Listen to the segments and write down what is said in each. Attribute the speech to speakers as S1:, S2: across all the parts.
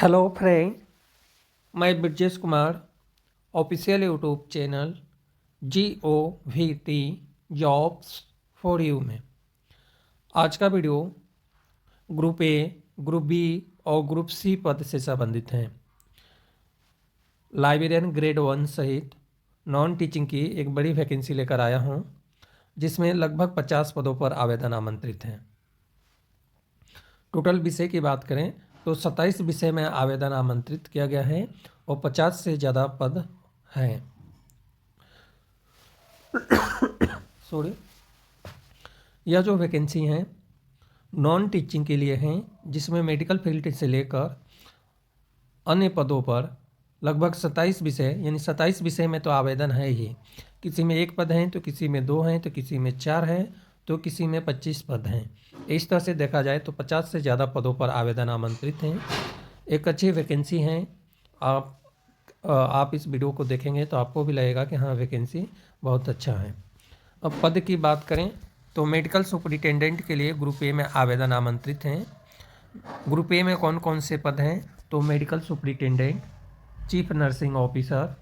S1: Hello friend, मैं Brajesh Kumar official YouTube channel GOVT jobs for you में आज का video group A, group B और ग्रुप सी पद से संबंधित है। लाइब्रेरियन ग्रेड 1 सहित नॉन टीचिंग की एक बड़ी वैकेंसी लेकर आया हूं, जिसमें लगभग 50 पदों पर आवेदन आमंत्रित हैं। टोटल विषय की बात करें तो 27 विषय में आवेदन आमंत्रित किया गया है और 50 से ज़्यादा पद हैं। सॉरी, यह जो वैकेंसी हैं नॉन टीचिंग के लिए हैं, जिसमें मेडिकल फील्ड से लेकर अन्य पदों पर लगभग 27 विषय, यानी 27 विषय में तो आवेदन है ही। किसी में 1 पद हैं तो किसी में 2 हैं तो किसी में 4 हैं तो किसी में 25 पद हैं। इस तरह से देखा जाए तो 50 से ज़्यादा पदों पर आवेदन आमंत्रित हैं। एक अच्छी वैकेंसी है। आप इस वीडियो को देखेंगे तो आपको भी लगेगा कि हाँ, वैकेंसी बहुत अच्छा है। अब पद की बात करें तो मेडिकल सुपरिटेंडेंट के लिए ग्रुप ए में आवेदन आमंत्रित हैं। ग्रुप ए में कौन कौन से पद हैं तो medical superintendent, chief nursing officer,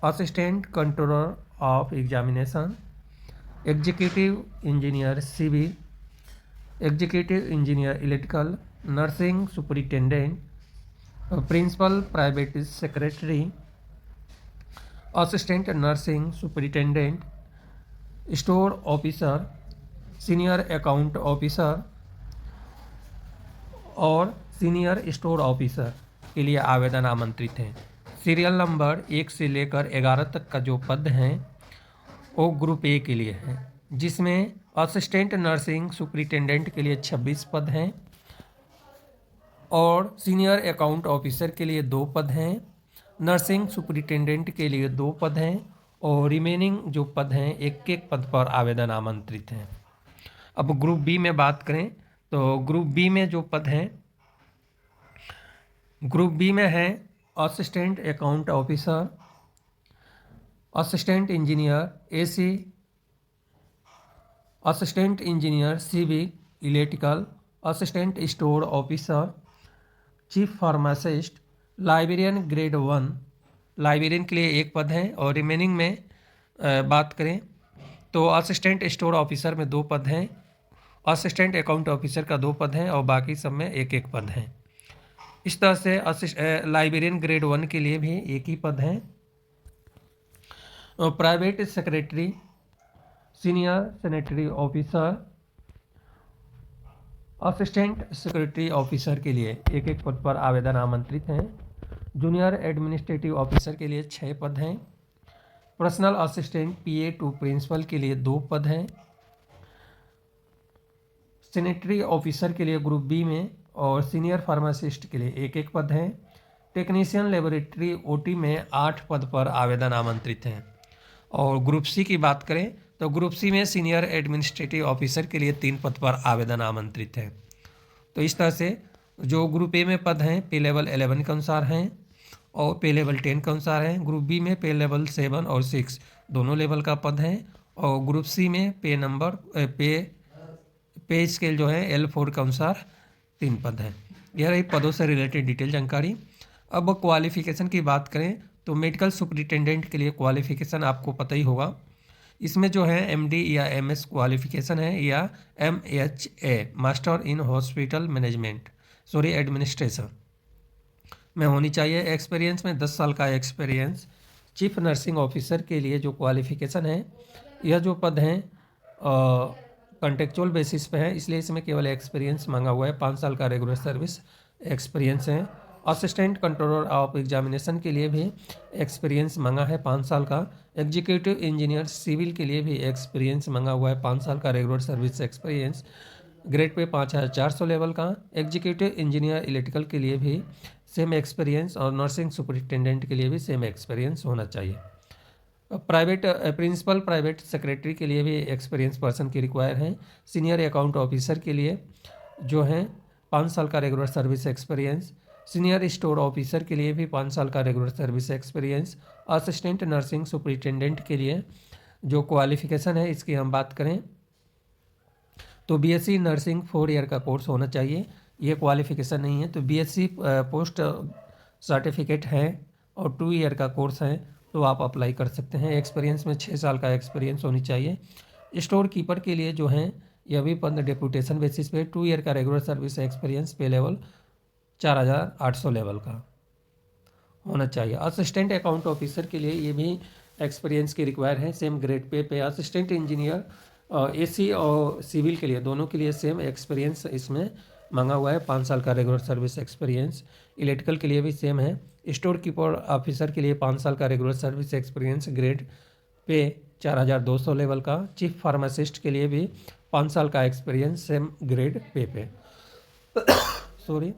S1: assistant controller of examination, executive engineer civil, executive engineer electrical, nursing superintendent, principal private secretary, assistant nursing superintendent, store officer, senior account officer और सीनियर स्टोर ऑफिसर के लिए आवेदन आमंत्रित हैं। Serial number 1 से लेकर 11 तक का जो पद हैं वो ग्रुप ए के लिए है, जिसमें असिस्टेंट नर्सिंग सुपरिटेंडेंट के लिए 26 पद हैं और सीनियर अकाउंट ऑफिसर के लिए 2 पद हैं, नर्सिंग सुपरिटेंडेंट के लिए 2 पद हैं और रिमेनिंग जो पद हैं 1-1 पद पर आवेदन आमंत्रित हैं। अब ग्रुप बी में बात करें तो ग्रुप बी में जो पद हैं, ग्रुप बी में है assistant account officer, assistant engineer AC, assistant engineer civil electrical, assistant store officer, chief pharmacist, librarian grade 1। Librarian के लिए 1 पद है और रिमेनिंग में बात करें तो असिस्टेंट स्टोर ऑफिसर में 2 पद हैं, असिस्टेंट अकाउंट ऑफिसर का 2 पद हैं और बाकी सब में 1-1 पद हैं। इस तरह से लाइब्रेरियन ग्रेड 1 के लिए भी 1 ही पद हैं। Private secretary, senior sanitary officer, assistant secretary officer के लिए 1-1 पद पर आवेदन आमंत्रित हैं। जूनियर एडमिनिस्ट्रेटिव ऑफिसर के लिए 6 पद हैं। Personal assistant PA to principal के लिए 2 पद हैं। सैनिटरी ऑफिसर के लिए ग्रुप बी में और सीनियर फार्मासिस्ट के लिए 1-1 पद हैं। टेक्नीशियन लेबोरेटरी OT में 8 पद पर आवेदन आमंत्रित हैं। और ग्रुप सी की बात करें तो ग्रुप सी में सीनियर एडमिनिस्ट्रेटिव ऑफिसर के लिए 3 पद पर आवेदन आमंत्रित हैं। तो इस तरह से जो ग्रुप ए में पद हैं पे लेवल 11 के अनुसार हैं और पे लेवल 10 के अनुसार हैं। ग्रुप बी में पे लेवल 7 और 6 दोनों लेवल का पद हैं और ग्रुप सी में पे स्केल जो है L4 के अनुसार 3 पद हैं। यह रही पदों से रिलेटेड डिटेल जानकारी। अब क्वालिफिकेशन की बात करें तो मेडिकल सुपरिटेंडेंट के लिए क्वालिफिकेशन आपको पता ही होगा। इसमें जो है MD या MS क्वालिफिकेशन है या MHA master in hospital management administration में होनी चाहिए। एक्सपीरियंस में 10 साल का एक्सपीरियंस। चीफ नर्सिंग ऑफिसर के लिए जो क्वालिफिकेशन है, यह जो पद हैं कॉन्टेक्चुअल बेसिस पे है, इसलिए इसमें केवल एक्सपीरियंस मांगा हुआ है। 5 साल का रेगुलर सर्विस एक्सपीरियंस है। असिस्टेंट कंट्रोलर ऑफ एग्जामिनेशन के लिए भी एक्सपीरियंस मांगा है 5 साल का। एग्जीक्यूटिव इंजीनियर सिविल के लिए भी एक्सपीरियंस मांगा हुआ है 5 साल का regular service experience, grade pay 5400 level का। एग्जीक्यूटिव इंजीनियर इलेक्ट्रिकल के लिए भी सेम एक्सपीरियंस और नर्सिंग सुपरिटेंडेंट के लिए भी सेम एक्सपीरियंस होना चाहिए। प्राइवेट प्रिंसिपल प्राइवेट सेक्रेटरी के लिए भी एक्सपीरियंस पर्सन की रिक्वायर है। सीनियर अकाउंट ऑफिसर के लिए जो है 5 साल का regular service experience. Senior store officer के लिए भी 5 साल का regular service experience. Assistant nursing superintendent के लिए जो क्वालिफिकेशन है इसकी हम बात करें तो BSc नर्सिंग 4 ईयर का कोर्स होना चाहिए। ये क्वालिफिकेशन नहीं है। तो बीएससी पोस्ट सर्टिफिकेट है और 2 ईयर का कोर्स है तो आप अप्लाई कर सकते हैं। एक्सपीरियंस में 6 साल का एक्सपीरियंस होनी चाहिए। स्टोर कीपर के लिए जो है यह भी पद डेपुटेशन बेसिस पे 2 ईयर का रेगुलर सर्विस एक्सपीरियंस पे लेवल 4800 लेवल का होना चाहिए। असिस्टेंट अकाउंट ऑफिसर के लिए ये भी एक्सपीरियंस की रिक्वायर है, same grade pay. Assistant engineer AC और सिविल के लिए दोनों के लिए सेम एक्सपीरियंस इसमें मांगा हुआ है, 5 साल का रेगुलर सर्विस एक्सपीरियंस। इलेक्ट्रिकल के लिए भी सेम है। स्टोर कीपर ऑफिसर के लिए 5 साल का regular service experience, grade pay 4200 level का। चीफ फार्मासिस्ट के लिए भी 5 साल का experience, same grade pay sorry.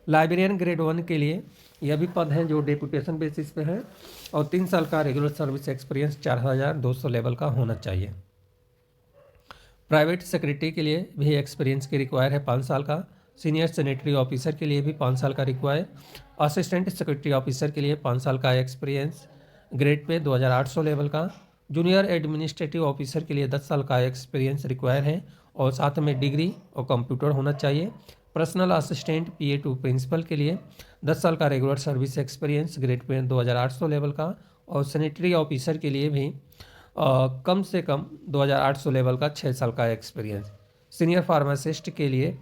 S1: Librarian grade 1 के लिए यह भी पद हैं जो डेपुटेशन बेसिस पे है और 3 साल का रेगुलर सर्विस एक्सपीरियंस 4200 लेवल का होना चाहिए। प्राइवेट सेक्रेटरी के लिए भी एक्सपीरियंस की रिक्वायर है 5 साल का। सीनियर सैनिटरी ऑफिसर के लिए भी 5 साल का रिक्वायर। असिस्टेंट सेक्रेटरी ऑफिसर के लिए 5 साल का एक्सपीरियंस, ग्रेड पे 2800 लेवल का। जूनियर एडमिनिस्ट्रेटिव ऑफिसर के लिए 10 साल का एक्सपीरियंस रिक्वायर है और साथ में डिग्री और कंप्यूटर होना चाहिए। पर्सनल असिस्टेंट PA2 प्रिंसिपल के लिए 10 साल का regular service experience, grade pay 2800 level का। और सैनिटरी ऑफिसर के लिए भी कम से कम 2800 लेवल का 6 साल का एक्सपीरियंस। सीनियर फार्मासिस्ट के लिए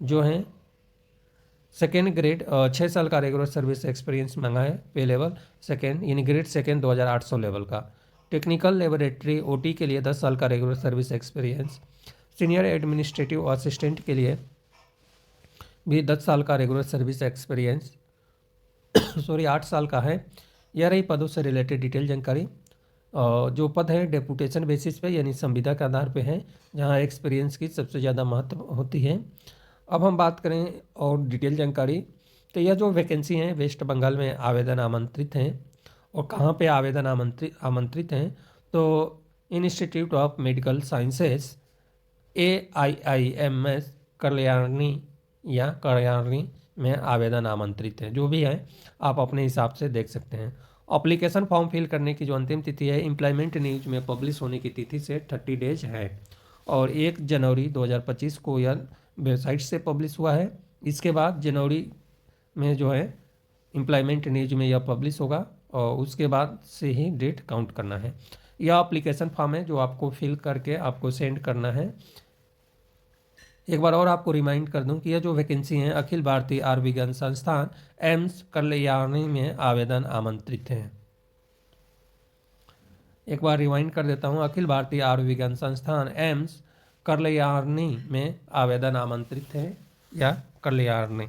S1: जो है सेकेंड ग्रेड 6 साल का रेगुलर सर्विस एक्सपीरियंस मांगा है, पे लेवल सेकेंड यानी ग्रेड सेकेंड 2800 लेवल का। टेक्निकल लेबोरेटरी OT के लिए 10 साल का regular service experience. Senior administrative assistant के लिए भी 10 साल का रेगुलर सर्विस एक्सपीरियंस सॉरी 8 साल का है। यह रही पदों से रिलेटेड डिटेल जानकारी। जो पद है डेपुटेशन बेसिस पे यानी संविदा के आधार पे है, जहां एक्सपीरियंस की सबसे ज़्यादा महत्व होती है। अब हम बात करें और डिटेल जानकारी, तो यह जो वैकेंसी हैं वेस्ट बंगाल में आवेदन आमंत्रित हैं। और कहाँ पे आवेदन आमंत्रित हैं, तो institute of medical sciences AIIMS Kalyani या कल्याणी में आवेदन आमंत्रित है। जो भी है आप अपने हिसाब से देख सकते हैं। एप्लीकेशन फॉर्म फिल करने की जो अंतिम तिथि है एम्प्लॉयमेंट न्यूज में पब्लिश होने की तिथि से 30 डेज है और 1 जनवरी 2025 को यह वेबसाइट से पब्लिश हुआ है। इसके बाद जनवरी में जो है एम्प्लॉयमेंट न्यूज में यह पब्लिश होगा और उसके बाद से ही डेट काउंट करना है। यह एप्लीकेशन फॉर्म है जो आपको फिल करके आपको सेंड करना है। एक बार और आपको रिमाइंड कर दूं कि यह जो वैकेंसी है अखिल भारतीय आयुर्विज्ञान संस्थान एम्स कल्याणी में आवेदन आमंत्रित हैं। एक बार रिमाइंड कर देता हूं, अखिल भारतीय आयुर्विज्ञान संस्थान एम्स कल्याणी में आवेदन आमंत्रित है या कल्याणी।